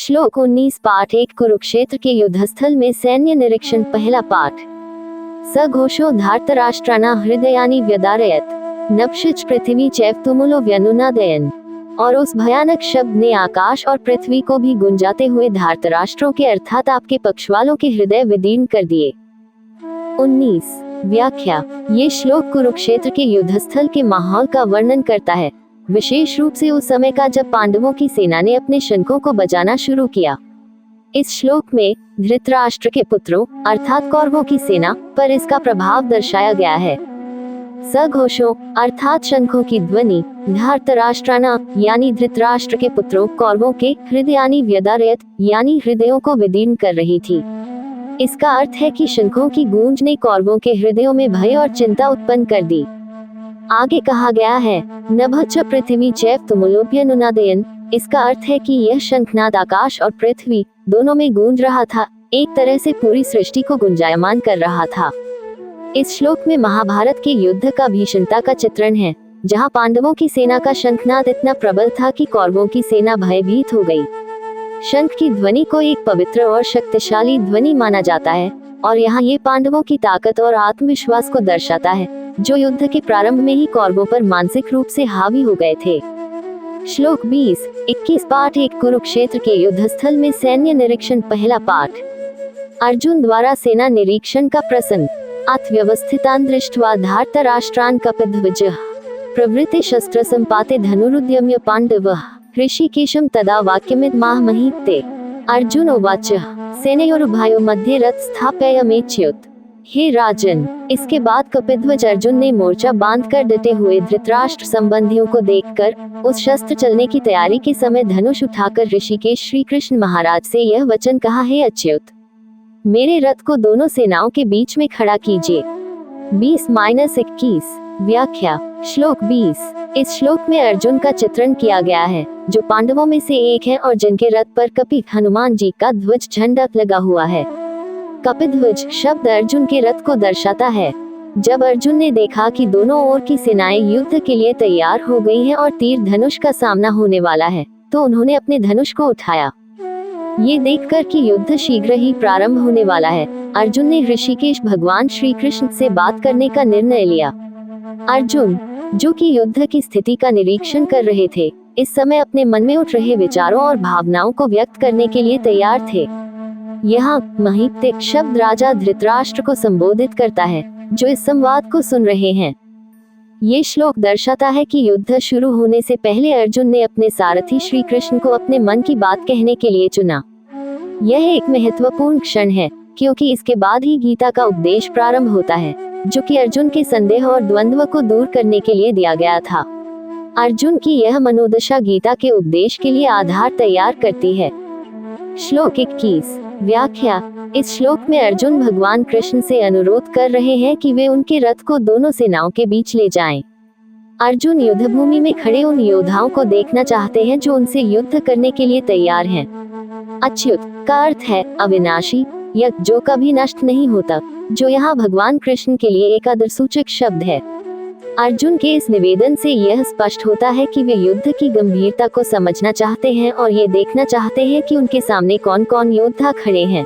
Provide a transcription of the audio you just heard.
श्लोक 19 पाठ 1 कुरुक्षेत्र के युद्धस्थल में सैन्य निरीक्षण पहला पाठ। सघोषो धार्तराष्ट्राणा हृदयानि व्यदारयत नभश्च पृथ्वी चैव तुमुलो व्यनुनादयन्। और उस भयानक शब्द ने आकाश और पृथ्वी को भी गुंजाते हुए धार्तराष्ट्रों के अर्थात आपके पक्षवालों के हृदय विदीर्ण कर दिए। 19 व्याख्या। ये श्लोक कुरुक्षेत्र के युद्धस्थल के माहौल का वर्णन करता है, विशेष रूप से उस समय का जब पांडवों की सेना ने अपने शंखों को बजाना शुरू किया। इस श्लोक में धृतराष्ट्र के पुत्रों अर्थात कौरवों की सेना पर इसका प्रभाव दर्शाया गया है। सघोषों अर्थात शंखों की ध्वनि धार्तराष्ट्राणा यानी धृतराष्ट्र के पुत्रों कौरवों के हृदयानि व्यदारयत यानी हृदयों को विदीर्ण कर रही थी। इसका अर्थ है कि शंखों की गूंज ने कौरवों के हृदयों में भय और चिंता उत्पन्न कर दी। आगे कहा गया है नभश्च पृथ्वी चैव तुमुलोऽप्यनुनादयन्। इसका अर्थ है कि यह शंखनाद आकाश और पृथ्वी दोनों में गूंज रहा था, एक तरह से पूरी सृष्टि को गुंजायमान कर रहा था। इस श्लोक में महाभारत के युद्ध का भीषणता का चित्रण है, जहां पांडवों की सेना का शंखनाद इतना प्रबल था कि कौरवों की सेना भयभीत हो गई। शंख की ध्वनि को एक पवित्र और शक्तिशाली ध्वनि माना जाता है और यहाँ ये पांडवों की ताकत और आत्मविश्वास को दर्शाता है, जो युद्ध के प्रारंभ में ही कौरवों पर मानसिक रूप से हावी हो गए थे। श्लोक 20-21 पाठ 1 कुरुक्षेत्र के युद्धस्थल में सैन्य निरीक्षण पहला पाठ। अर्जुन द्वारा सेना निरीक्षण का प्रसंग। अथ व्यवस्थितान् दृष्ट्वा धार्तराष्ट्रान् कपिध्वजः प्रवृत्ते शस्त्र संपाते धनुरुद्यम्य पांडवः ऋषिकेशं तदा वाक्यमिदमाह महीपते। अर्जुन उवाच सेनयोरुभयोः मध्ये रथ स्थापयाम्यच्युत। हे राजन, इसके बाद कपिध्वज अर्जुन ने मोर्चा बांधकर डटे हुए धृतराष्ट्र संबंधियों को देखकर उस शस्त्र चलने की तैयारी के समय धनुष उठाकर ऋषिकेश श्री कृष्ण महाराज से यह वचन कहा, हे अच्युत, मेरे रथ को दोनों सेनाओं के बीच में खड़ा कीजिए। 20-21 व्याख्या। श्लोक 20। इस श्लोक में अर्जुन का चित्रण किया गया है, जो पांडवों में से एक है और जिनके रथ पर कपि हनुमान जी का ध्वज झंडा लगा हुआ है। कपिध्वज शब्द अर्जुन के रथ को दर्शाता है। जब अर्जुन ने देखा कि दोनों ओर की सेनाएं युद्ध के लिए तैयार हो गई हैं और तीर धनुष का सामना होने वाला है, तो उन्होंने अपने धनुष को उठाया। ये देखकर कि युद्ध शीघ्र ही प्रारंभ होने वाला है, अर्जुन ने ऋषिकेश भगवान श्री कृष्ण से बात करने का निर्णय लिया। अर्जुन, जो कि युद्ध की स्थिति का निरीक्षण कर रहे थे, इस समय अपने मन में उठ रहे विचारों और भावनाओं को व्यक्त करने के लिए तैयार थे। यहाँ महीपते शब्द राजा धृतराष्ट्र को संबोधित करता है, जो इस संवाद को सुन रहे हैं। ये श्लोक दर्शाता है कि युद्ध शुरू होने से पहले अर्जुन ने अपने सारथी श्री कृष्ण को अपने मन की बात कहने के लिए चुना। यह एक महत्वपूर्ण क्षण है, क्योंकि इसके बाद ही गीता का उपदेश प्रारंभ होता है, जो कि अर्जुन के संदेह और द्वंद्व को दूर करने के लिए दिया गया था। अर्जुन की यह मनोदशा गीता के उपदेश के लिए आधार तैयार करती है। श्लोक 21 व्याख्या। इस श्लोक में अर्जुन भगवान कृष्ण से अनुरोध कर रहे हैं कि वे उनके रथ को दोनों सेनाओं के बीच ले जाएं। अर्जुन युद्धभूमि में खड़े उन योद्धाओं को देखना चाहते हैं जो उनसे युद्ध करने के लिए तैयार हैं। अच्युत का अर्थ है अविनाशी या जो कभी नष्ट नहीं होता, जो यहाँ भगवान कृष्ण के लिए एक आदरसूचक शब्द है। अर्जुन के इस निवेदन से यह स्पष्ट होता है कि वे युद्ध की गंभीरता को समझना चाहते हैं और ये देखना चाहते हैं कि उनके सामने कौन कौन योद्धा खड़े हैं।